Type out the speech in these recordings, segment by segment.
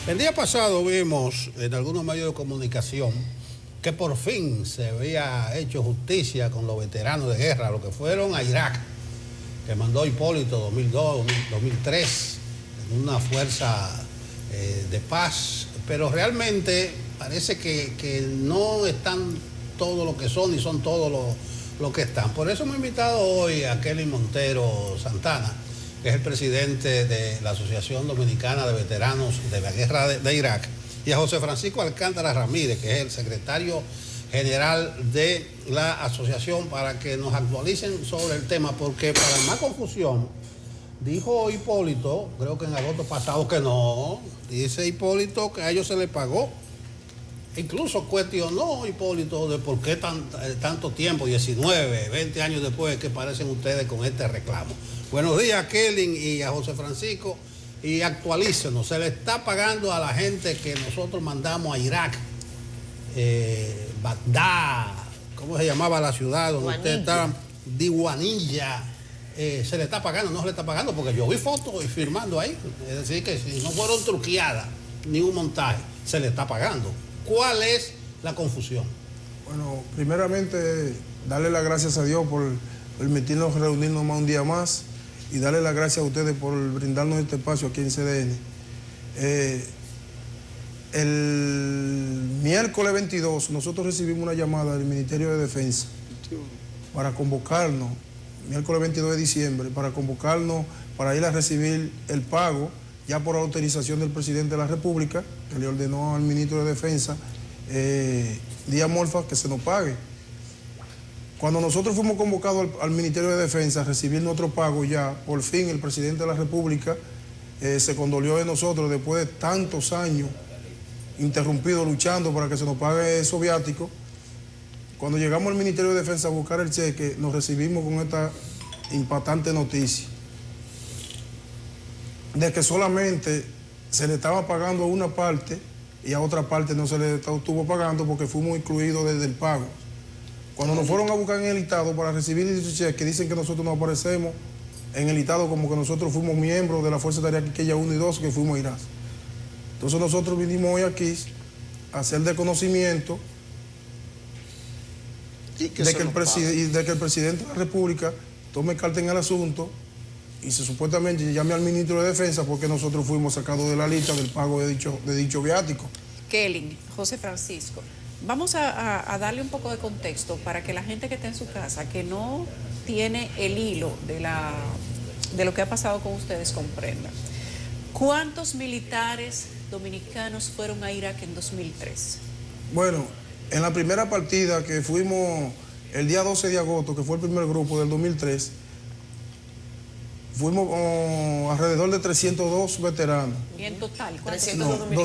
El día pasado vimos en algunos medios de comunicación que por fin se había hecho justicia con los veteranos de guerra, los que fueron a Irak, que mandó Hipólito 2002, 2003, en una fuerza de paz, pero realmente parece que no están todos lo que son, ni son todos lo que están. Por eso hemos invitado hoy a Kelly Montero Santana, que es el presidente de la Asociación Dominicana de Veteranos de la Guerra de Irak, y a José Francisco Alcántara Ramírez, que es el secretario general de la asociación, para que nos actualicen sobre el tema, porque para más confusión, dijo Hipólito, creo que en agosto pasado, que no, dice Hipólito que a ellos se les pagó. Incluso cuestionó Hipólito de por qué tanto tiempo, 19, 20 años después, que parecen ustedes con este reclamo. Buenos días a Kelly y a José Francisco, y actualícenos. Se le está pagando a la gente que nosotros mandamos a Irak, Bagdad, ¿cómo se llamaba la ciudad donde ustedes estaban? Diwanilla. Se le está pagando, no se le está pagando, porque yo vi fotos y firmando ahí. Es decir, que si no fueron truqueadas ni un montaje, se le está pagando. ¿Cuál es la confusión? Bueno, primeramente, darle las gracias a Dios por permitirnos reunirnos más un día más y darle las gracias a ustedes por brindarnos este espacio aquí en CDN. El miércoles 22 nosotros recibimos una llamada del Ministerio de Defensa para convocarnos, miércoles 22 de diciembre, para convocarnos para ir a recibir el pago, ya por autorización del presidente de la República, que le ordenó al ministro de Defensa, Díaz Morfa, que se nos pague. Cuando nosotros fuimos convocados al Ministerio de Defensa a recibir nuestro pago, ya por fin el presidente de la República se condolió de nosotros después de tantos años interrumpidos luchando para que se nos pague esos viáticos. Cuando llegamos al Ministerio de Defensa a buscar el cheque, nos recibimos con esta impactante noticia de que solamente se le estaba pagando a una parte y a otra parte no se le estuvo pagando porque fuimos incluidos desde el pago. Cuando nos fueron a buscar en el listado para recibir ese cheque, dicen que nosotros no aparecemos en el listado como que nosotros fuimos miembros de la Fuerza Tarea Quiqueya 1 y 2, que fuimos a Irak. Entonces nosotros vinimos hoy aquí a hacer de conocimiento de que el presidente de la República tome carta en el asunto y se supuestamente llame al ministro de Defensa, porque nosotros fuimos sacados de la lista del pago de dicho viático. Kelly, José Francisco, vamos a darle un poco de contexto para que la gente que está en su casa, que no tiene el hilo de lo que ha pasado con ustedes, comprenda. ¿Cuántos militares dominicanos fueron a Irak en 2003? Bueno, en la primera partida que fuimos el día 12 de agosto, que fue el primer grupo del 2003, fuimos alrededor de 302 veteranos. ¿Y en total? No,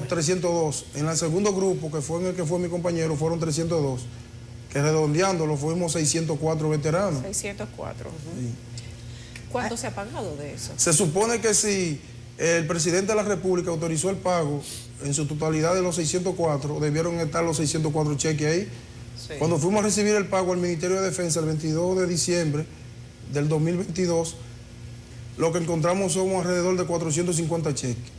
302. En el segundo grupo, que fue en el que fue mi compañero, fueron 302. Que redondeándolo, fuimos 604 veteranos. 604. Sí. ¿Cuánto se ha pagado de eso? Se supone que si el presidente de la República autorizó el pago en su totalidad de los 604, debieron estar los 604 cheques ahí. Sí. Cuando fuimos a recibir el pago al Ministerio de Defensa el 22 de diciembre del 2022, lo que encontramos somos alrededor de 450 cheques.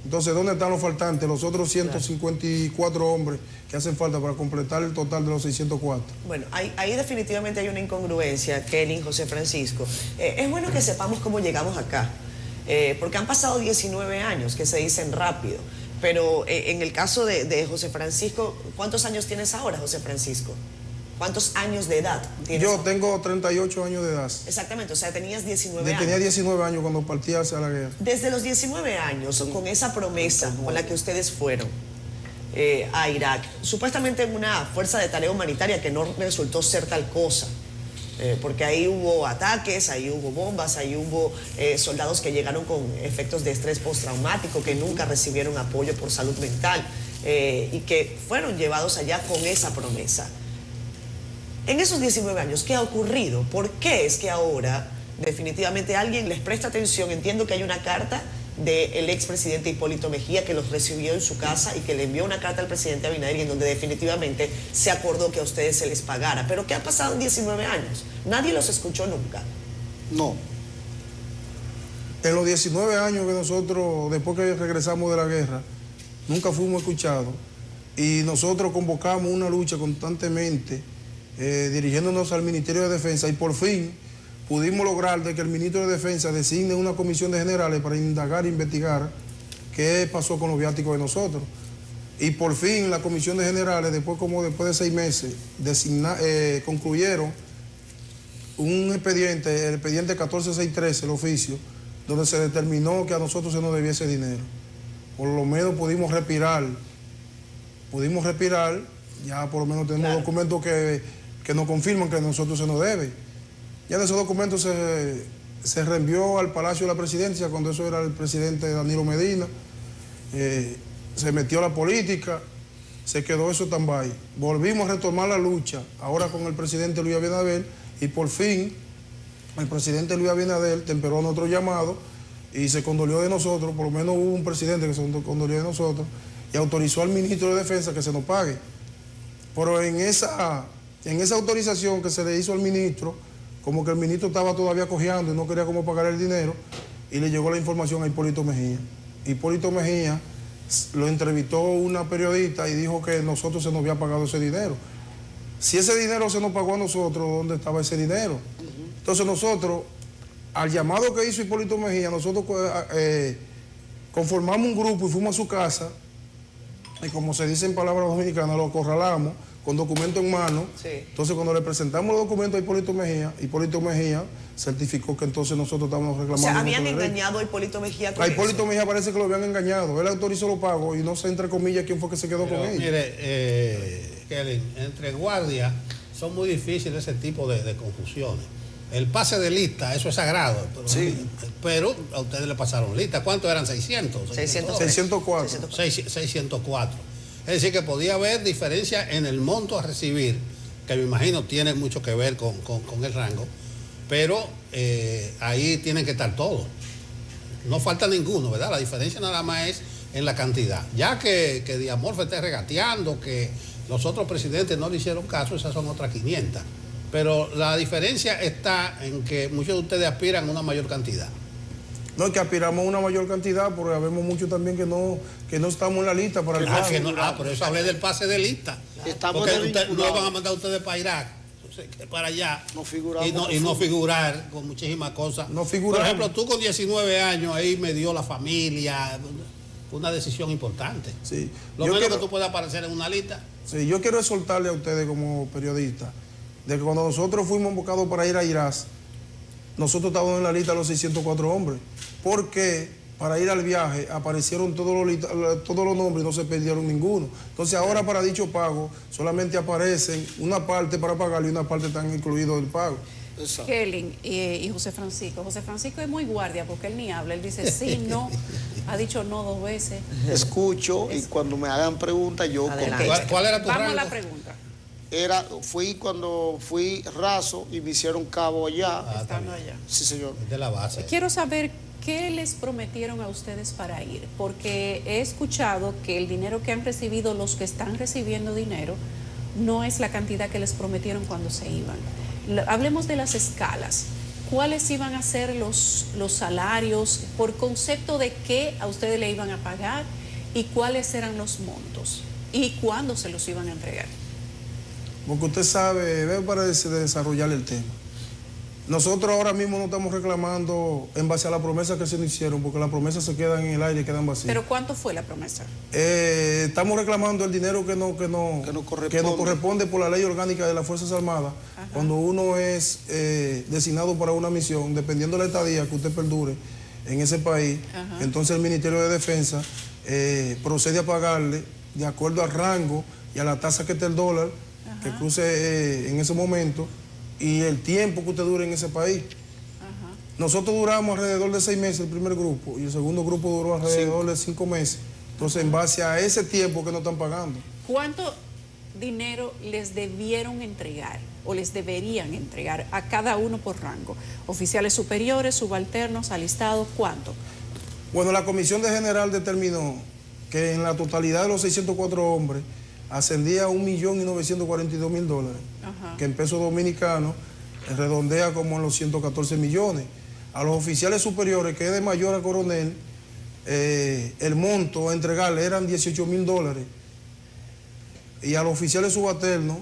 Entonces, ¿dónde están los faltantes? Los otros 154 hombres que hacen falta para completar el total de los 604. Bueno, ahí definitivamente hay una incongruencia, Kelly, José Francisco. Es bueno que sepamos cómo llegamos acá, porque han pasado 19 años, que se dicen rápido. Pero en el caso de José Francisco, ¿cuántos años tienes ahora, José Francisco? ¿Cuántos años de edad tienes? Yo tengo 38 años de edad. Exactamente, o sea, tenías 19 años. Tenía 19 años cuando partí hacia la guerra. Desde los 19 años, con esa promesa con la que ustedes fueron a Irak, supuestamente en una fuerza de tarea humanitaria que no resultó ser tal cosa, porque ahí hubo ataques, ahí hubo bombas, ahí hubo soldados que llegaron con efectos de estrés postraumático, que nunca recibieron apoyo por salud mental y que fueron llevados allá con esa promesa. En esos 19 años, ¿qué ha ocurrido? ¿Por qué es que ahora definitivamente alguien les presta atención? Entiendo que hay una carta del expresidente Hipólito Mejía que los recibió en su casa y que le envió una carta al presidente Abinader en donde definitivamente se acordó que a ustedes se les pagara. ¿Pero qué ha pasado en 19 años? Nadie los escuchó nunca. No. En los 19 años que nosotros, después que regresamos de la guerra, nunca fuimos escuchados y nosotros convocamos una lucha constantemente, dirigiéndonos al Ministerio de Defensa y por fin pudimos lograr de que el Ministro de Defensa designe una comisión de generales para indagar e investigar qué pasó con los viáticos de nosotros. Y por fin la comisión de generales, después de 6 meses, concluyeron un expediente, el expediente 14613, el oficio, donde se determinó que a nosotros se nos debía ese dinero. Por lo menos pudimos respirar, ya por lo menos tenemos documentos que nos confirman que a nosotros se nos debe. Ya en esos documentos se reenvió al Palacio de la Presidencia, cuando eso era el presidente Danilo Medina, se metió la política, se quedó eso stand-by. Volvimos a retomar la lucha, ahora con el presidente Luis Abinader, y por fin el presidente Luis Abinader temperó nuestro llamado y se condolió de nosotros, por lo menos hubo un presidente que se condolió de nosotros, y autorizó al ministro de Defensa que se nos pague. Pero en esa autorización que se le hizo al ministro, como que el ministro estaba todavía cojeando y no quería cómo pagar el dinero, y le llegó la información a Hipólito Mejía. Hipólito Mejía lo entrevistó una periodista y dijo que nosotros se nos había pagado ese dinero. Si ese dinero se nos pagó a nosotros, ¿dónde estaba ese dinero? Entonces nosotros, al llamado que hizo Hipólito Mejía, nosotros conformamos un grupo y fuimos a su casa, y como se dice en palabras dominicanas, lo acorralamos con documentos en mano. Sí. Entonces cuando le presentamos los documentos a Hipólito Mejía certificó que entonces nosotros estábamos reclamando. O sea, habían engañado a Hipólito Mejía con a Hipólito eso. Mejía parece que lo habían engañado. Él autorizó los pagos y no sé entre comillas quién fue que se quedó con ellos. Mire, Kelly, entre guardias son muy difíciles ese tipo de confusiones. El pase de lista, eso es sagrado. Pero, Sí. Pero a ustedes le pasaron lista. ¿Cuántos eran? 600. 604. 604. Es decir, que podía haber diferencia en el monto a recibir, que me imagino tiene mucho que ver con el rango, pero ahí tienen que estar todos. No falta ninguno, ¿verdad? La diferencia nada más es en la cantidad. Ya que Diamorfe esté regateando, que los otros presidentes no le hicieron caso, esas son otras 500. Pero la diferencia está en que muchos de ustedes aspiran a una mayor cantidad. No, es que aspiramos a una mayor cantidad, porque habemos muchos también que no estamos en la lista para el pago. Por eso hablé del pase de lista. Estamos Porque no desvinculados. van a mandar ustedes para Irak, para allá, No figuramos. y no figurar con muchísimas cosas. No figuramos. Por ejemplo, tú con 19 años, ahí me dio la familia, una decisión importante. Sí. Lo Yo menos quiero- que tú puedas aparecer en una lista. Sí, yo quiero exhortarle a ustedes como periodistas de que cuando nosotros fuimos invocados para ir a Irak, nosotros estábamos en la lista de los 604 hombres, porque para ir al viaje aparecieron todos los nombres y no se perdieron ninguno. Entonces ahora para dicho pago solamente aparecen una parte para pagarlo y una parte están incluidos del pago. Exacto. Kelly y José Francisco. José Francisco es muy guardia porque él ni habla. Él dice sí, no. Ha dicho no 2 veces. Escucho y cuando me hagan preguntas yo Adelante. contesto. ¿Cuál era tu Vamos a rango? la pregunta. Fui cuando fui raso y me hicieron cabo allá. Ah, está Estando bien. allá. Sí, señor. Es de la base. Quiero saber qué les prometieron a ustedes para ir, porque he escuchado que el dinero que han recibido, los que están recibiendo dinero, no es la cantidad que les prometieron cuando se iban. Hablemos de las escalas. ¿Cuáles iban a ser los salarios por concepto de qué a ustedes le iban a pagar y cuáles eran los montos y cuándo se los iban a entregar? Porque usted sabe, ve para desarrollar el tema. Nosotros ahora mismo no estamos reclamando en base a la promesa que se nos hicieron, porque las promesas se quedan en el aire y quedan vacías. ¿Pero cuánto fue la promesa? Estamos reclamando el dinero que nos corresponde. por la ley orgánica de las Fuerzas Armadas. Ajá. Cuando uno es designado para una misión, dependiendo de la estadía que usted perdure en ese país, Ajá. entonces el Ministerio de Defensa procede a pagarle de acuerdo al rango y a la tasa que esté el dólar, que cruce en ese momento, y el tiempo que usted dure en ese país. Ajá. Nosotros duramos alrededor de 6 meses el primer grupo y el segundo grupo duró alrededor de 5 meses. Entonces, en base a ese tiempo que nos están pagando. ¿Cuánto dinero les debieron entregar o les deberían entregar a cada uno por rango? Oficiales superiores, subalternos, alistados, ¿cuánto? Bueno, la Comisión de General determinó que en la totalidad de los 604 hombres ascendía a $1.942.000, Ajá. que en pesos dominicanos redondea como en los 114 millones. A los oficiales superiores, que es de mayor a coronel, el monto a entregarle eran $18,000. Y a los oficiales subalternos,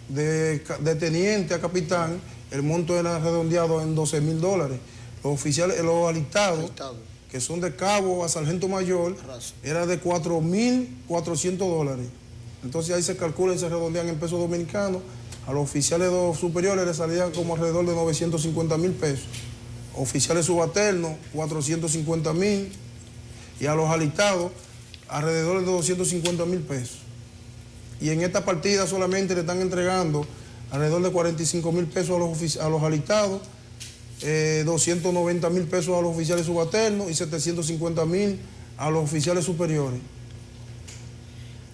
de teniente a capitán, el monto era redondeado en $12,000. Los oficiales, los alistados, que son de cabo a sargento mayor, era de $4,400. Entonces ahí se calcula y se redondean en pesos dominicanos. A los oficiales superiores les salían como alrededor de 950,000 pesos. Oficiales subalternos, 450,000. Y a los alistados, alrededor de 250,000 pesos. Y en esta partida solamente le están entregando alrededor de 45,000 pesos a los alistados, 290,000 pesos a los oficiales subalternos y 750,000 a los oficiales superiores.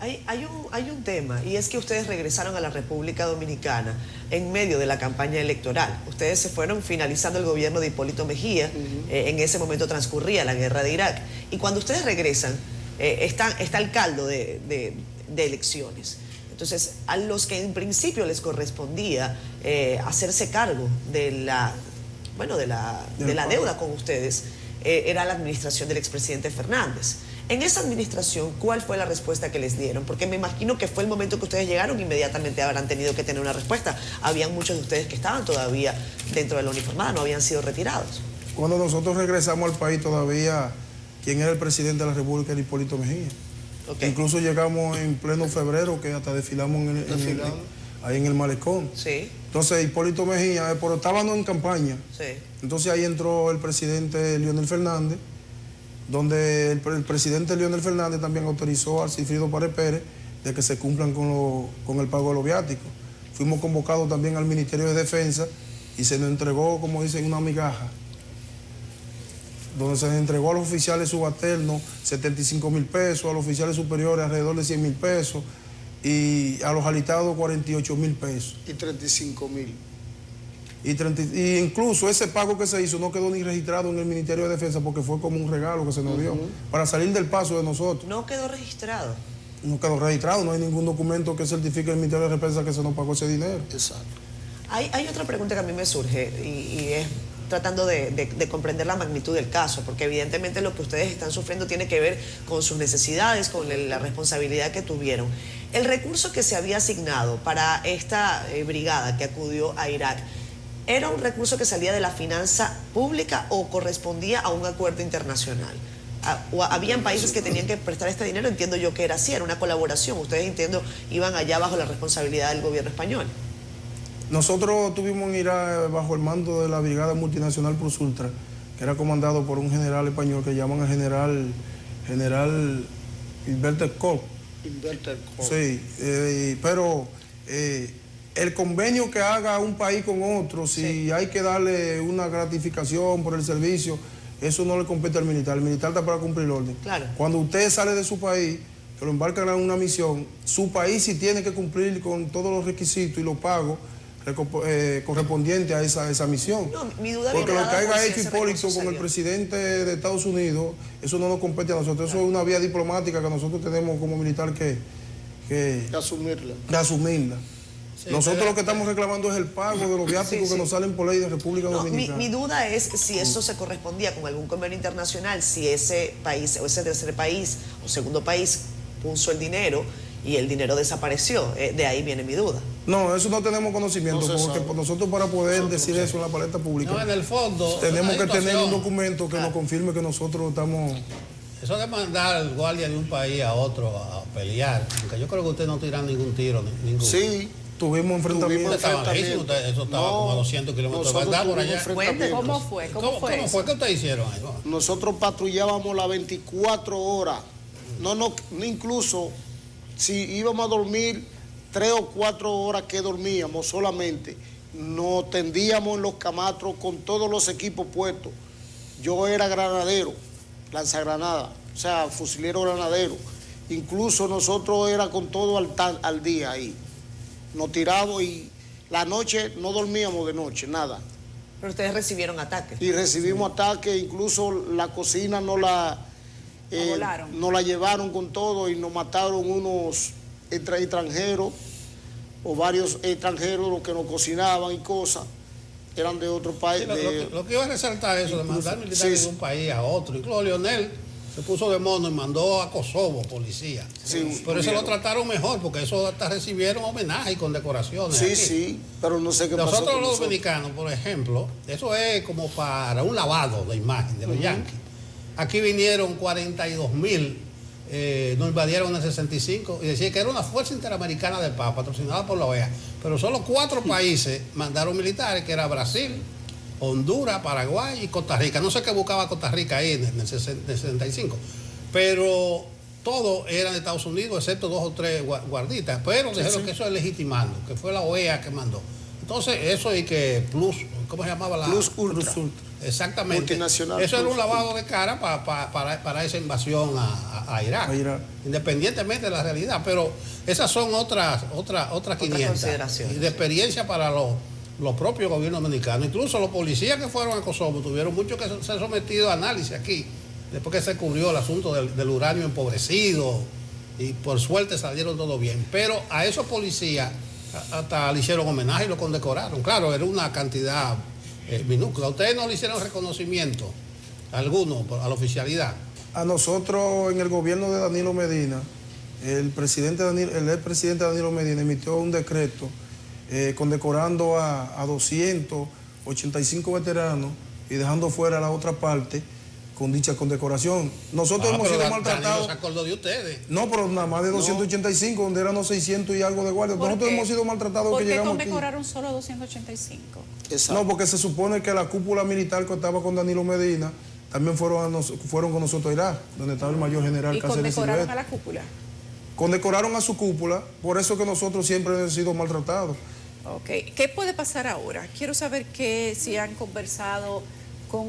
Hay un tema, y es que ustedes regresaron a la República Dominicana en medio de la campaña electoral. Ustedes se fueron finalizando el gobierno de Hipólito Mejía, en ese momento transcurría la guerra de Irak. Y cuando ustedes regresan, está el caldo de elecciones. Entonces, a los que en principio les correspondía hacerse cargo de la deuda con ustedes, era la administración del expresidente Fernández. En esa administración, ¿cuál fue la respuesta que les dieron? Porque me imagino que fue el momento que ustedes llegaron, inmediatamente habrán tenido que tener una respuesta. Habían muchos de ustedes que estaban todavía dentro de la uniformada, no habían sido retirados. Cuando nosotros regresamos al país todavía, quien era el presidente de la República era Hipólito Mejía. Okay. Incluso llegamos en pleno febrero, que hasta desfilamos ahí en el malecón. Sí. Entonces Hipólito Mejía, pero estábamos en campaña. Sí. Entonces ahí entró el presidente Leonel Fernández, donde el presidente Leonel Fernández también autorizó al Sigfrido Párez Pérez de que se cumplan con el pago de los viáticos. Fuimos convocados también al Ministerio de Defensa y se nos entregó, como dicen, una migaja, donde se les entregó a los oficiales subalternos 75,000 pesos, a los oficiales superiores alrededor de 100,000 pesos y a los alistados 48,000 pesos. Y 35,000. Y incluso ese pago que se hizo no quedó ni registrado en el Ministerio de Defensa porque fue como un regalo que se nos dio para salir del paso de nosotros. ¿No quedó registrado? No quedó registrado, no hay ningún documento que certifique el Ministerio de Defensa que se nos pagó ese dinero. Exacto. Hay otra pregunta que a mí me surge y es tratando de comprender la magnitud del caso, porque evidentemente lo que ustedes están sufriendo tiene que ver con sus necesidades, con la responsabilidad que tuvieron. El recurso que se había asignado para esta brigada que acudió a Irak, ¿era un recurso que salía de la finanza pública o correspondía a un acuerdo internacional? ¿O habían países que tenían que prestar este dinero? Entiendo yo que era así, era una colaboración. Ustedes, entiendo, iban allá bajo la responsabilidad del gobierno español. Nosotros tuvimos en Irak bajo el mando de la Brigada Multinacional Plus Ultra, que era comandado por un general español que llaman al general Inverter Corp. Sí, pero el convenio que haga un país con otro, si hay que darle una gratificación por el servicio, eso no le compete al militar. El militar está para cumplir el orden. Claro. Cuando usted sale de su país, que lo embarcan en una misión, su país sí tiene que cumplir con todos los requisitos y los pagos correspondientes a esa misión. No, mi duda porque viene lo que dada por haya si hecho ese Hipólito recurso con el salió. presidente de Estados Unidos, eso no nos compete a nosotros. Eso es una vía diplomática que nosotros tenemos como militar que asumirla. Sí, nosotros lo que estamos reclamando es el pago de los viáticos que nos salen por ley de República Dominicana. Mi duda es si eso se correspondía con algún convenio internacional, si ese país o ese tercer país o segundo país puso el dinero y el dinero desapareció. De ahí viene mi duda. No, eso no tenemos conocimiento, porque nosotros para poder decir eso en la palestra pública, No, en el fondo, tenemos que tener un situación, documento que nos confirme que nosotros estamos... Eso de mandar al guardia de un país a otro a pelear, aunque yo creo que ustedes no tiran ningún tiro, ningún. Sí. Tuvimos enfrentamientos. Ustedes estaban lejísimos, eso estaba como a 200 kilómetros de verdad por allá. ¿Cómo fue? ¿Cómo fue eso? ¿Qué ustedes hicieron ahí? Nosotros patrullábamos las 24 horas. No, incluso si íbamos a dormir 3 o 4 horas que dormíamos solamente, nos tendíamos en los camatros con todos los equipos puestos. Yo era granadero, lanzagranada, o sea, fusilero granadero. Incluso nosotros era con todo al día ahí. Nos tiramos y la noche no dormíamos de noche, nada. Pero ustedes recibieron ataques. Y recibimos ataques, incluso la cocina nos la llevaron con todo y nos mataron unos extranjeros o varios extranjeros los que nos cocinaban y cosas. eran de otro país. Sí, lo que iba a resaltar es eso, de mandar militares de un país a otro. Incluso Leonel se puso de mono y mandó a Kosovo policía. Sí, pero eso lo trataron mejor, porque eso hasta recibieron homenaje y condecoraciones. Sí, aquí. sí, pero no sé qué pasó. Nosotros con los dominicanos, por ejemplo, eso es como para un lavado de imagen de los yanquis. Aquí vinieron 42,000, nos invadieron en el 65 y decía que era una fuerza interamericana de paz patrocinada por la OEA. Pero solo 4 países mandaron militares, que era Brasil, Honduras, Paraguay y Costa Rica. No sé qué buscaba Costa Rica ahí en el 65, pero todos eran de Estados Unidos, excepto 2 o 3 guarditas. Pero dijeron que eso es legitimando, que fue la OEA que mandó. Entonces, eso y que Plus, ¿cómo se llamaba? Plus Ultra. Exactamente. Multinacional. Eso era un lavado de cara para esa invasión a Irak, independientemente de la realidad. Pero esas son otras 500. Consideraciones. Y de experiencia para los propios gobiernos dominicanos. Incluso los policías que fueron a Kosovo tuvieron mucho que ser sometidos a análisis aquí, después que se cubrió el asunto del uranio empobrecido, y por suerte salieron todo bien. Pero a esos policías hasta le hicieron homenaje y lo condecoraron. Claro, era una cantidad minúscula. ¿Ustedes no le hicieron reconocimiento alguno a la oficialidad? A nosotros, en el gobierno de Danilo Medina, el expresidente Danilo Medina emitió un decreto condecorando a 285 veteranos y dejando fuera la otra parte con dicha condecoración. Nosotros hemos sido maltratados. ¿Se acordó de ustedes? No, pero nada más de 285, donde eran los 600 y algo de guardia. Nosotros hemos sido maltratados. ¿Por que qué llegamos condecoraron solo 285? Exacto. No, porque se supone que la cúpula militar que estaba con Danilo Medina también fueron con nosotros a Irak, donde estaba el mayor general ¿Y Cáceres condecoraron Silvestre. a la cúpula? Condecoraron a su cúpula, por eso que nosotros siempre hemos sido maltratados. Ok, ¿qué puede pasar ahora? Quiero saber si han conversado con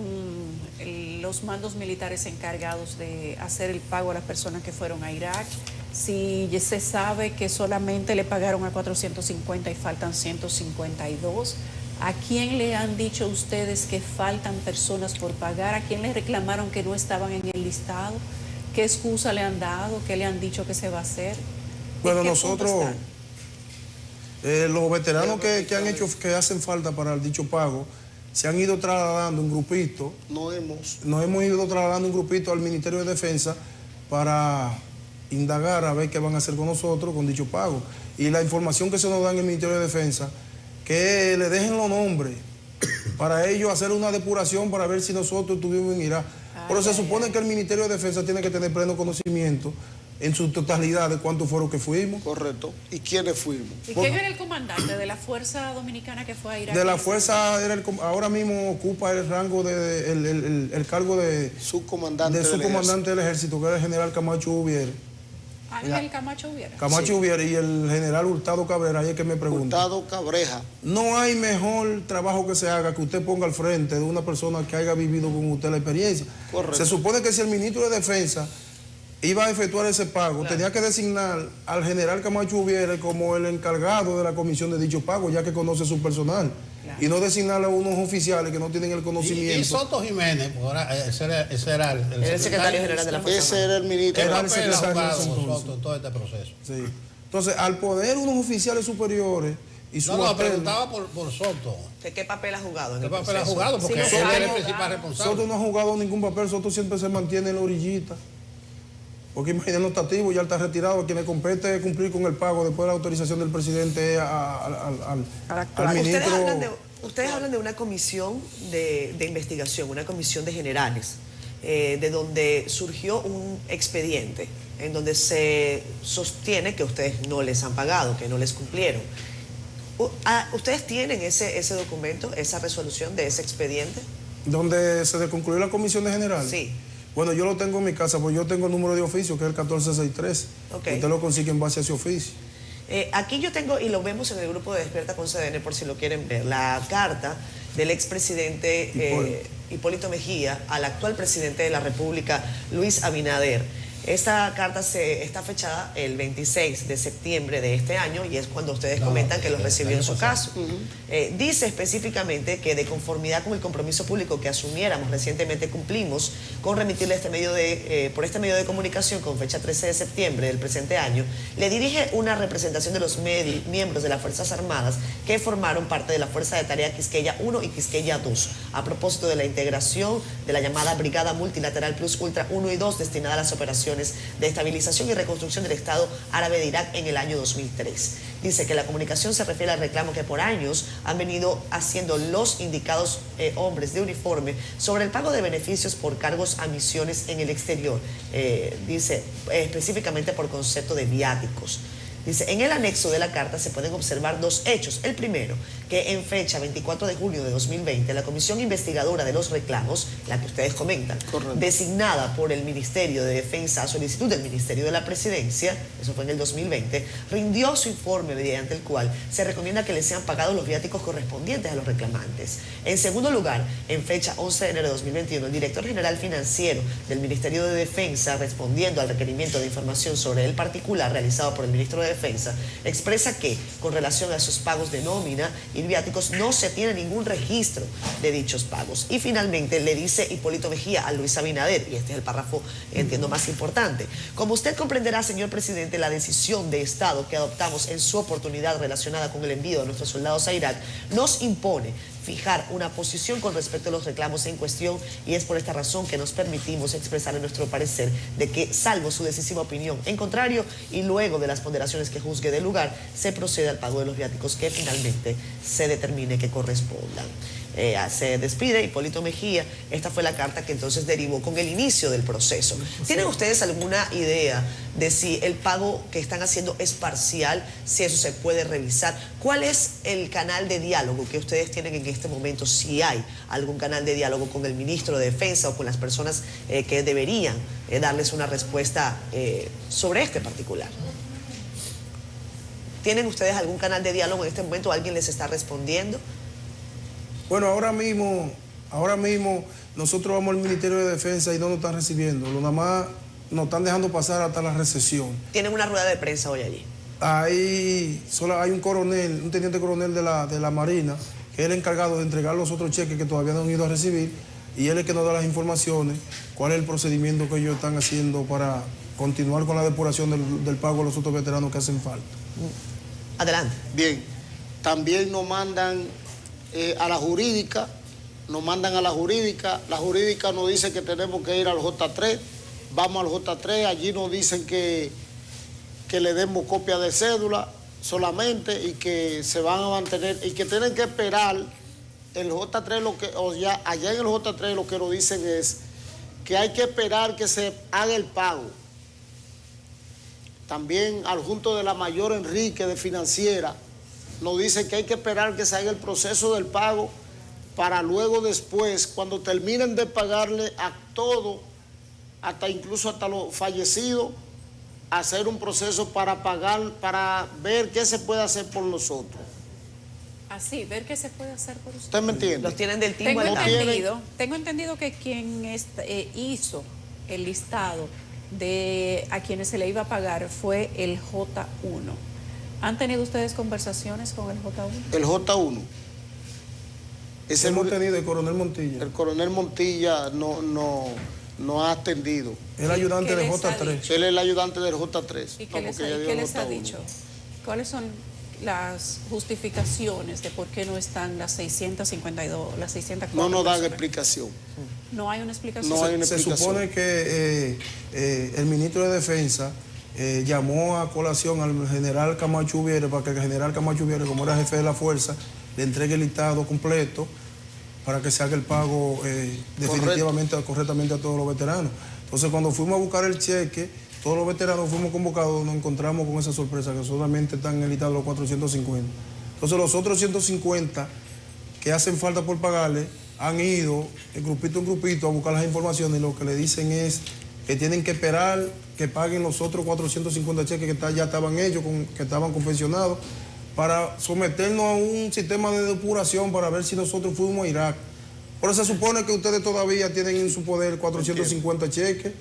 los mandos militares encargados de hacer el pago a las personas que fueron a Irak, si se sabe que solamente le pagaron a 450 y faltan 152. ¿A quién le han dicho ustedes que faltan personas por pagar? ¿A quién le reclamaron que no estaban en el listado? ¿Qué excusa le han dado? ¿Qué le han dicho que se va a hacer? Bueno, ¿En qué punto nosotros, están? los veteranos que hacen falta para el dicho pago, se han ido trasladando un grupito. Nos hemos ido trasladando un grupito al Ministerio de Defensa para indagar a ver qué van a hacer con nosotros con dicho pago. Y la información que se nos da en el Ministerio de Defensa, que le dejen los nombres para ellos hacer una depuración para ver si nosotros estuvimos en Irak. Pero se supone que el Ministerio de Defensa tiene que tener pleno conocimiento en su totalidad de cuántos fueron que fuimos. Correcto. ¿Y quiénes fuimos? ¿Y quién era el comandante de la fuerza dominicana que fue a Irak? De la fuerza, ahora mismo ocupa el rango el cargo de subcomandante del ejército, que era el general Camacho Ubiere. Ángel Camacho Ubiere. Camacho Ubiere y el general Hurtado Cabrera, ahí es que me pregunta. Hurtado Cabreja. No hay mejor trabajo que se haga que usted ponga al frente de una persona que haya vivido con usted la experiencia. Correcto. Se supone que si el ministro de Defensa iba a efectuar ese pago, tenía que designar al general Camacho Ubiere como el encargado de la comisión de dicho pago, ya que conoce su personal. Claro. Y no designarle a unos oficiales que no tienen el conocimiento. Y Soto Jiménez, ese era el secretario general de la Fuerza. Ese era el ministro. Era el secretario Soto en todo este proceso. Sí. Entonces, al poder unos oficiales superiores y su preguntaba por Soto. ¿Qué papel ha jugado? ¿Qué papel ha jugado? Porque él era el principal responsable. Soto no ha jugado ningún papel, Soto siempre se mantiene en la orillita. Porque imagínate, no está activo, ya está retirado. A quien le compete cumplir con el pago después de la autorización del presidente al ministro. Ustedes hablan de una comisión de investigación, una comisión de generales, de donde surgió un expediente en donde se sostiene que ustedes no les han pagado, que no les cumplieron. ¿Ustedes tienen ese documento, esa resolución de ese expediente? ¿Donde se concluyó la comisión de generales? Sí. Bueno, yo lo tengo en mi casa, pues yo tengo el número de oficio, que es el 1463. Okay. Usted lo consigue en base a ese oficio. Aquí yo tengo, y lo vemos en el grupo de Despierta con CDN por si lo quieren ver, la carta del expresidente Hipólito Mejía al actual presidente de la República, Luis Abinader. Esta carta está fechada el 26 de septiembre de este año y es cuando ustedes comentan que lo recibió en su caso. Dice específicamente que de conformidad con el compromiso público que asumiéramos recientemente cumplimos con remitirle por este medio de comunicación con fecha 13 de septiembre del presente año, le dirige una representación de los miembros de las Fuerzas Armadas que formaron parte de la Fuerza de Tarea Quisqueya 1 y Quisqueya 2 a propósito de la integración de la llamada Brigada Multilateral Plus Ultra 1 y 2 destinada a las operaciones de estabilización y reconstrucción del Estado árabe de Irak en el año 2003. Dice que la comunicación se refiere al reclamo que por años han venido haciendo los indicados hombres de uniforme sobre el pago de beneficios por cargos a misiones en el exterior. Dice específicamente por concepto de viáticos. Dice, en el anexo de la carta se pueden observar dos hechos. El primero, que en fecha 24 de junio de 2020, la Comisión Investigadora de los Reclamos, la que ustedes comentan, designada por el Ministerio de Defensa a solicitud del Ministerio de la Presidencia, eso fue en el 2020, rindió su informe mediante el cual se recomienda que les sean pagados los viáticos correspondientes a los reclamantes. En segundo lugar, en fecha 11 de enero de 2021, el director general financiero del Ministerio de Defensa, respondiendo al requerimiento de información sobre el particular realizado por el ministro de Defensa, expresa que con relación a sus pagos de nómina y viáticos no se tiene ningún registro de dichos pagos. Y finalmente le dice Hipólito Mejía a Luis Abinader, y este es el párrafo, entiendo, más importante: como usted comprenderá, señor presidente, la decisión de Estado que adoptamos en su oportunidad relacionada con el envío de nuestros soldados a Irak nos impone fijar una posición con respecto a los reclamos en cuestión, y es por esta razón que nos permitimos expresar en nuestro parecer de que, salvo su decisiva opinión en contrario y luego de las ponderaciones que juzgue del lugar, se procede al pago de los viáticos que finalmente se determine que correspondan. Se despide Hipólito Mejía. Esta fue la carta que entonces derivó con el inicio del proceso. ¿Tienen ustedes alguna idea de si el pago que están haciendo es parcial, si eso se puede revisar? ¿Cuál es el canal de diálogo que ustedes tienen en este momento, si hay algún canal de diálogo con el ministro de Defensa o con las personas que deberían darles una respuesta sobre este particular? ¿Tienen ustedes algún canal de diálogo en este momento? ¿Alguien les está respondiendo? Bueno, ahora mismo nosotros vamos al Ministerio de Defensa y no nos están recibiendo. Nada más nos están dejando pasar hasta la recesión. ¿Tienen una rueda de prensa hoy allí? Solo hay un coronel, un teniente coronel de la Marina, que es el encargado de entregar los otros cheques que todavía no han ido a recibir, y él es el que nos da las informaciones, cuál es el procedimiento que ellos están haciendo para continuar con la depuración del pago a los otros veteranos que hacen falta. Adelante. Bien, también nos mandan a la jurídica, la jurídica nos dice que tenemos que ir al J3, vamos al J3, allí nos dicen que le demos copia de cédula solamente y que se van a mantener y que tienen que esperar el J3, allá en el J3 lo que nos dicen es que hay que esperar que se haga el pago. También al junto de la mayor Enrique de Financiera nos dice que hay que esperar que se haga el proceso del pago para luego después, cuando terminen de pagarle a todo, incluso hasta los fallecidos, hacer un proceso para pagar, para ver qué se puede hacer por nosotros. Así, ver qué se puede hacer por usted. ¿Usted me entiende? Los tienen del timbo al Tengo entendido que quien hizo el listado de a quienes se le iba a pagar fue el J1. ¿Han tenido ustedes conversaciones con el J1? El J1. Hemos tenido el coronel Montilla. El coronel Montilla no ha atendido. El ayudante del J3. Él es el ayudante del J3. ¿Y qué les ha dicho? ¿Cuáles son las justificaciones de por qué no están las 652, las 604? No nos dan explicación. ¿No hay una explicación? No hay una explicación. Se supone que el ministro de Defensa llamó a colación al general Camacho Ubiere para que el general Camacho Ubiere, como era jefe de la fuerza, le entregue el listado completo para que se haga el pago correctamente a todos los veteranos. Entonces, cuando fuimos a buscar el cheque, todos los veteranos fuimos convocados, nos encontramos con esa sorpresa, que solamente están enlistados los 450. Entonces, los otros 150 que hacen falta por pagarle han ido, en grupito, a buscar las informaciones, y lo que le dicen es que tienen que esperar que paguen los otros 450 cheques que ya estaban hechos, que estaban confeccionados, para someternos a un sistema de depuración para ver si nosotros fuimos a Irak. Pero se supone que ustedes todavía tienen en su poder 450 cheques.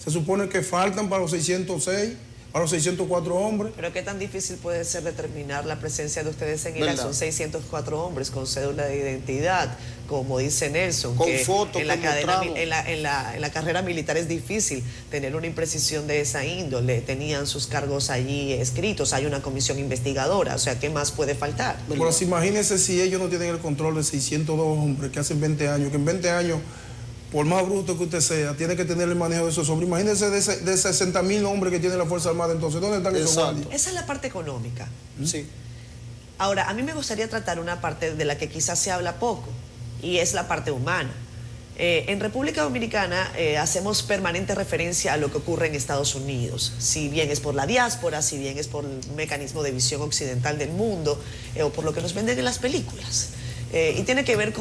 Se supone que faltan para los 606, para los 604 hombres. Pero qué tan difícil puede ser determinar la presencia de ustedes en Irak. ¿Verdad? Son 604 hombres con cédula de identidad, como dice Nelson. Con que fotos, en la, con cadena, mostramos. en la carrera militar es difícil tener una imprecisión de esa índole. Tenían sus cargos allí escritos, hay una comisión investigadora, o sea, ¿qué más puede faltar? Pero si imagínense si ellos no tienen el control de 602 hombres que hacen 20 años, que en 20 años, por más bruto que usted sea, tiene que tener el manejo de esos hombres. Imagínense de 60.000 hombres que tiene la Fuerza Armada, entonces, ¿dónde están esos Exacto. guardias? Esa es la parte económica. Sí. Ahora, a mí me gustaría tratar una parte de la que quizás se habla poco, y es la parte humana. En República Dominicana hacemos permanente referencia a lo que ocurre en Estados Unidos, si bien es por la diáspora, si bien es por el mecanismo de visión occidental del mundo, o por lo que nos venden en las películas. Y tiene que ver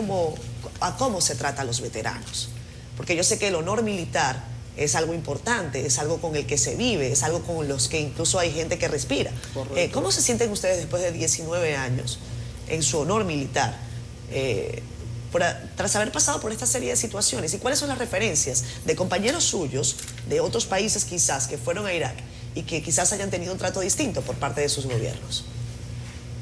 a cómo se trata a los veteranos. Porque yo sé que el honor militar es algo importante, es algo con el que se vive, es algo con los que incluso hay gente que respira. ¿Cómo se sienten ustedes después de 19 años en su honor militar? Tras haber pasado por esta serie de situaciones, ¿y cuáles son las referencias de compañeros suyos de otros países quizás que fueron a Irak y que quizás hayan tenido un trato distinto por parte de sus gobiernos?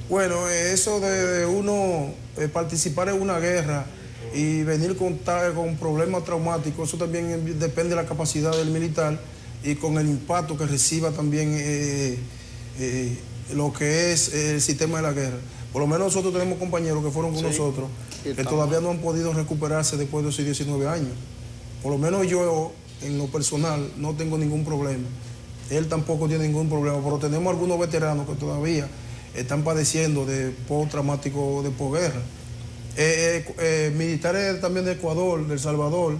Bueno, eso de uno participar en una guerra y venir con problemas traumáticos, eso también depende de la capacidad del militar y con el impacto que reciba también lo que es el sistema de la guerra. Por lo menos nosotros tenemos compañeros que fueron con nosotros que todavía no han podido recuperarse después de esos 19 años. Por lo menos yo, en lo personal, no tengo ningún problema. Él tampoco tiene ningún problema, pero tenemos algunos veteranos que todavía están padeciendo de postraumático de posguerra. Militares también de Ecuador, de El Salvador,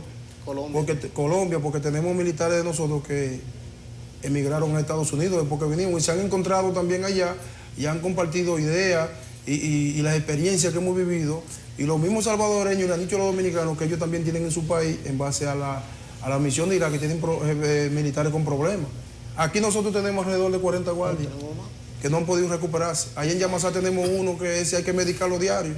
Colombia, porque tenemos militares de nosotros que emigraron a Estados Unidos después que vinimos y se han encontrado también allá y han compartido ideas y las experiencias que hemos vivido. Y los mismos salvadoreños le han dicho a los dominicanos que ellos también tienen en su país, en base a la misión de Irak, que tienen militares con problemas. Aquí nosotros tenemos alrededor de 40 guardias que no han podido recuperarse. Allá en Yamasá tenemos uno que ese hay que medicarlo diario.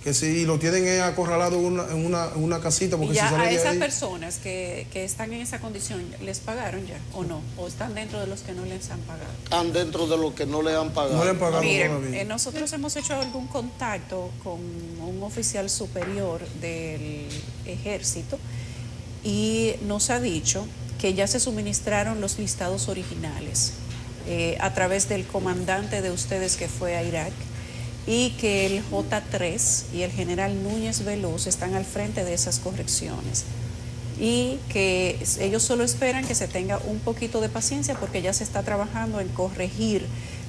Que si lo tienen acorralado en una casita, porque ¿Y ya si sale a de esas ahí, personas que están en esa condición, les pagaron ya o no? ¿O están dentro de los que no les han pagado? Están dentro de lo que no le han pagado. no le han pagado Miren, todavía. nosotros hemos hecho algún contacto con un oficial superior del ejército y nos ha dicho que ya se suministraron los listados originales a través del comandante de ustedes que fue a Irak, y que el J3 y el general Núñez Veloz están al frente de esas correcciones y que ellos solo esperan que se tenga un poquito de paciencia porque ya se está trabajando en corregir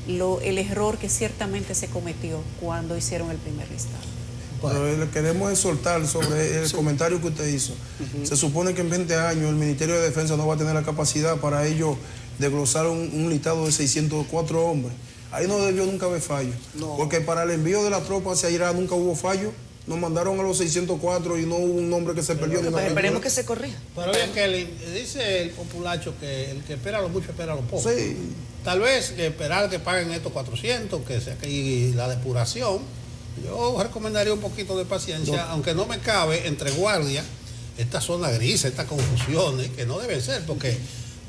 el error que ciertamente se cometió cuando hicieron el primer listado. Pero le queremos exhortar sobre el comentario que usted hizo. Se supone que en 20 años el Ministerio de Defensa no va a tener la capacidad para ello desglosar un listado de 604 hombres. Ahí no debió nunca haber fallo. No. Porque para el envío de la tropa hacia Irak nunca hubo fallo. Nos mandaron a los 604 y no hubo un nombre que se perdió. ni Pues nada. esperemos que se corrija. Pero oye, que dice el populacho que el que espera lo mucho espera lo poco. Sí. Tal vez esperar que paguen estos 400, que sea y la depuración. Yo recomendaría un poquito de paciencia, aunque no me cabe entre guardias esta zona gris, estas confusiones, que no deben ser, porque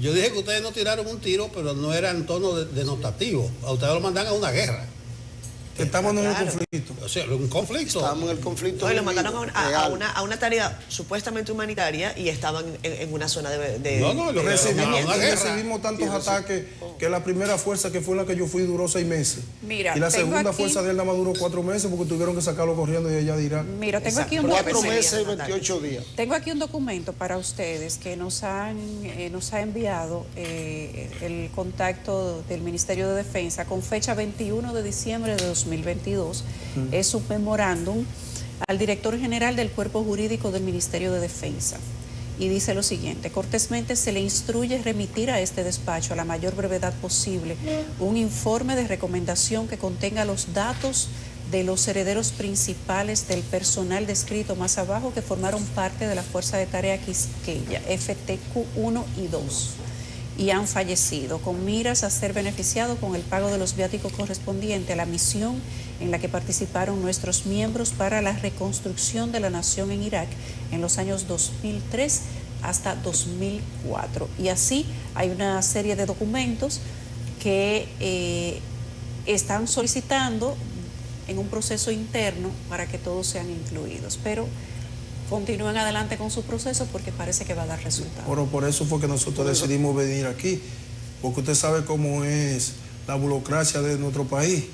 yo dije que ustedes no tiraron un tiro, pero no era en tono denotativo. A ustedes lo mandan a una guerra. Que estamos en un Claro. conflicto. O sea, un conflicto. Estamos en el conflicto. No, y lo mandaron real. a una tarea supuestamente humanitaria y estaban en una zona de No, lo Recibimos, una guerra. recibimos tantos ataques que la primera fuerza que fue la que yo fui duró 6 meses. Mira, y la tengo segunda aquí- fuerza de él nada más duró 4 meses porque tuvieron que sacarlo corriendo de allá de Irak. Mira, tengo Exacto. aquí un 4 documento. meses y 28 días. Tengo aquí un documento para ustedes que nos ha enviado el contacto del Ministerio de Defensa con fecha 21 de diciembre de 2022. Es un memorándum al director general del Cuerpo Jurídico del Ministerio de Defensa. Y dice lo siguiente: cortésmente se le instruye remitir a este despacho a la mayor brevedad posible un informe de recomendación que contenga los datos de los herederos principales del personal descrito más abajo que formaron parte de la Fuerza de Tarea Quisqueya, FTQ-1 y 2, y han fallecido, con miras a ser beneficiados con el pago de los viáticos correspondientes a la misión en la que participaron nuestros miembros para la reconstrucción de la nación en Irak en los años 2003 hasta 2004. Y así hay una serie de documentos que están solicitando en un proceso interno para que todos sean incluidos. Pero continúen adelante con su proceso porque parece que va a dar resultados. Bueno, por eso fue que nosotros decidimos venir aquí, porque usted sabe cómo es la burocracia de nuestro país,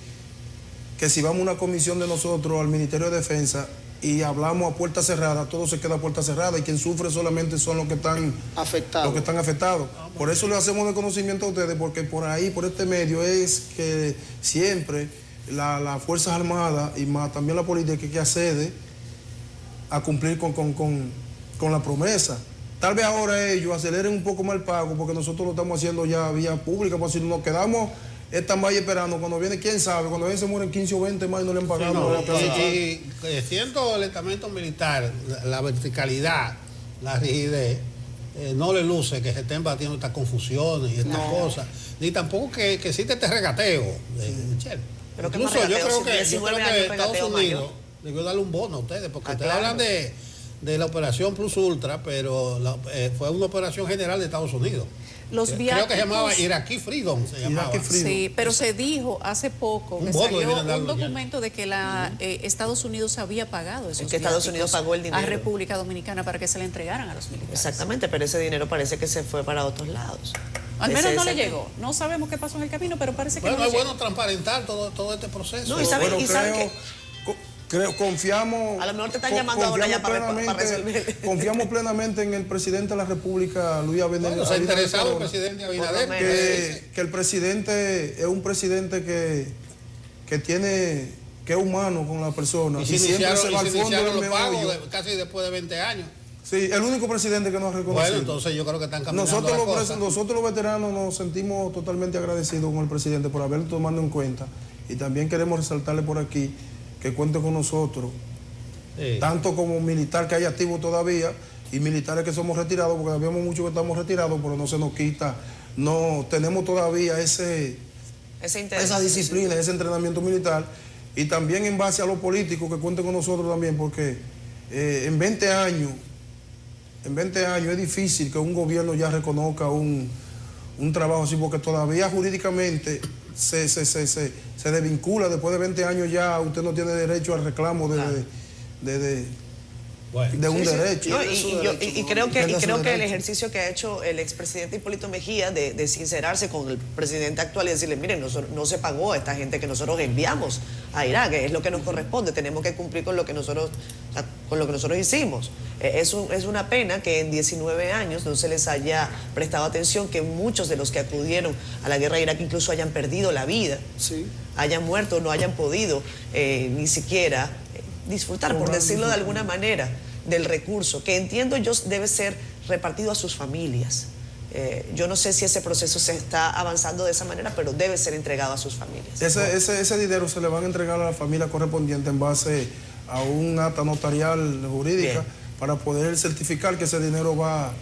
que si vamos a una comisión de nosotros al Ministerio de Defensa y hablamos a puerta cerrada, todo se queda a puerta cerrada y quien sufre solamente son los que están afectados. Por eso le hacemos de conocimiento a ustedes, porque por ahí, por este medio, es que siempre las Fuerzas Armadas y más también la política que accede a cumplir con la promesa. Tal vez ahora ellos aceleren un poco más el pago, porque nosotros lo estamos haciendo ya vía pública, pues si nos quedamos están ahí esperando, cuando viene, quién sabe, cuando viene se mueren 15 o 20 más y no le han pagado. Y siendo el estamento militar, la verticalidad, la rigidez, no le luce que se estén batiendo estas confusiones y estas cosas, ni tampoco que existe este regateo. Pero incluso yo creo que Estados Unidos debió darle un bono a ustedes, porque ustedes hablan de la operación Plus Ultra, pero fue una operación general de Estados Unidos. Creo que se llamaba Iraqi Freedom. Sí, pero se dijo hace poco que salió un documento de que Estados Unidos había pagado esos Estados Unidos pagó el dinero a República Dominicana para que se le entregaran a los militares. Exactamente, pero ese dinero parece que se fue para otros lados. Al menos no le llegó. No sabemos qué pasó en el camino, pero parece que no le llegó. Es bueno transparentar todo este proceso. No, y saben confiamos. A lo mejor te están llamando ahora ya para resolver. Confiamos plenamente en el presidente de la República, Luis Abinader. Bueno, se ha interesado el presidente Abinader. Que el presidente es un presidente que es humano con la persona. Y siempre se va al fondo del meollo. Casi después de 20 años. Sí, el único presidente que nos ha reconocido. Bueno, entonces yo creo que están caminando nosotros los veteranos nos sentimos totalmente agradecidos con el presidente por haberlo tomado en cuenta. Y también queremos resaltarle por aquí que cuente con nosotros, tanto como militar que hay activo todavía y militares que somos retirados, porque habíamos muchos que estamos retirados, pero no se nos quita, no tenemos todavía esa disciplina, ese entrenamiento militar, y también en base a los políticos que cuenten con nosotros también, porque en 20 años es difícil que un gobierno ya reconozca un trabajo así, porque todavía jurídicamente se desvincula. Después de 20 años ya usted no tiene derecho al reclamo de un derecho. No, y creo que el ejercicio que ha hecho el expresidente Hipólito Mejía de sincerarse con el presidente actual y decirle, miren, no se pagó a esta gente que nosotros enviamos a Irak, es lo que nos corresponde, tenemos que cumplir con lo que nosotros hicimos. Es una pena que en 19 años no se les haya prestado atención, que muchos de los que acudieron a la guerra de Irak incluso hayan perdido la vida, hayan muerto, no hayan podido ni siquiera disfrutar, por decirlo de alguna manera, del recurso, que entiendo yo debe ser repartido a sus familias. Yo no sé si ese proceso se está avanzando de esa manera, pero debe ser entregado a sus familias. Ese dinero se le van a entregar a la familia correspondiente en base a un acta notarial jurídica. Bien. Para poder certificar que ese dinero va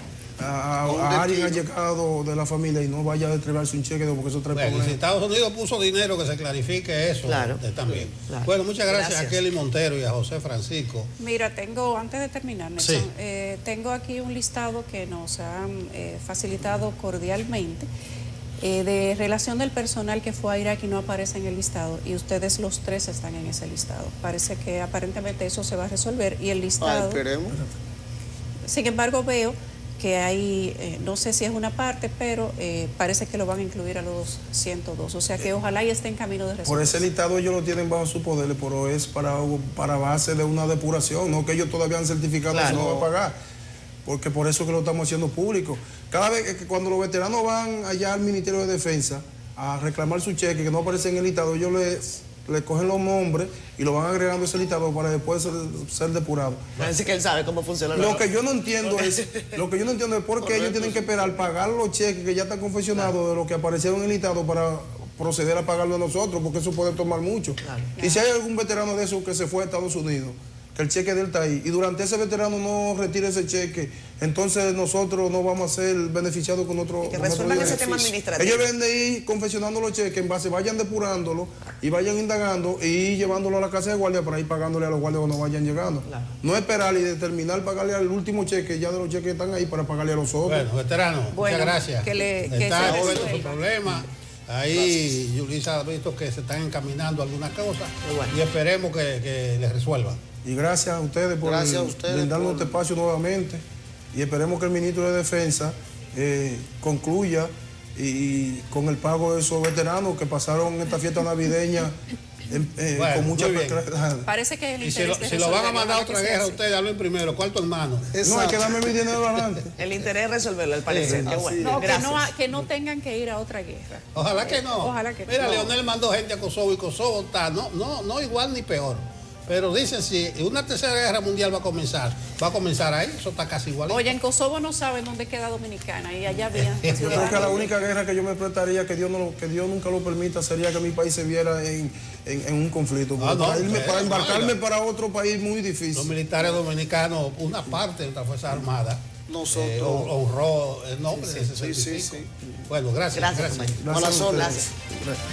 a alguien allegado de la familia y no vaya a entregarse un cheque, porque eso trae problemas. Si Estados Unidos puso dinero, que se clarifique eso también. Claro. Bueno, muchas gracias a Kelly Montero y a José Francisco. Mira, antes de terminar, Nelson, tengo aquí un listado que nos han facilitado cordialmente de relación del personal que fue a Irak y no aparece en el listado, y ustedes los tres están en ese listado. Parece que aparentemente eso se va a resolver y el listado... esperemos. Sin embargo, veo que hay, no sé si es una parte, pero parece que lo van a incluir a los 102. O sea que ojalá y esté en camino de resolución. Por ese listado ellos lo tienen bajo su poder, pero es para base de una depuración, no que ellos todavía han certificado que se no va a pagar. Porque por eso que lo estamos haciendo público. Cada vez que cuando los veteranos van allá al Ministerio de Defensa a reclamar su cheque que no aparece en el listado, ellos le cogen los nombres y lo van agregando a ese listado para después ser depurado. Parece que él sabe cómo funciona. Lo que yo no entiendo es por qué ellos tienen que esperar pagar los cheques que ya están confeccionados de lo que aparecieron en el listado para proceder a pagarlo a nosotros, porque eso puede tomar mucho. Y si hay algún veterano de esos que se fue a Estados Unidos, que el cheque de él está ahí, y durante ese veterano no retire ese cheque, entonces nosotros no vamos a ser beneficiados con otro. Que con otro resuelvan ese beneficio. tema administrativo. Ellos deben de ir confeccionando los cheques en base, vayan depurándolo y vayan indagando y ir llevándolo a la casa de guardia para ir pagándole a los guardias cuando vayan llegando. Claro. No esperar y determinar pagarle al último cheque, ya de los cheques que están ahí, para pagarle a los otros. Bueno, veterano, Bueno, muchas gracias. que Está se resuelto su resuelva. problema. Ahí Yulisa ha visto que se están encaminando algunas cosas Bueno. y esperemos que les resuelvan. Y gracias a ustedes por Gracias a ustedes brindarnos por- este espacio nuevamente. Y esperemos que el ministro de Defensa concluya y con el pago de esos veteranos que pasaron esta fiesta navideña Bueno, con mucha muy bien. precariedad. Parece que el Y si lo, interés de si lo van a resolverlo, mandar a ojalá otra que guerra, sea así. ustedes hablen primero. ¿Cuánto hermano? No, hay que darme mi dinero adelante. El interés es resolverlo, al parecer. Qué bueno. No, Gracias. que no tengan que ir a otra guerra. Ojalá que no. Ojalá que Mira, no. Leonel mandó gente a Kosovo y Kosovo está, no igual ni peor. Pero dicen, si una tercera guerra mundial va a comenzar ahí, eso está casi igual. Oye, en Kosovo no saben dónde queda Dominicana y allá había Yo creo que la ciudadanos. única guerra que yo me prestaría, que Dios nunca lo permita, sería que mi país se viera en un conflicto. Porque no, para embarcarme oiga. para otro país muy difícil. Los militares dominicanos, una parte de nuestras Fuerzas Armadas, Nosotros. honró el nombre de ese Sí, sí, servicio. sí. Bueno, gracias. Gracias, compañero. Gracias a Corazón, ustedes. Gracias.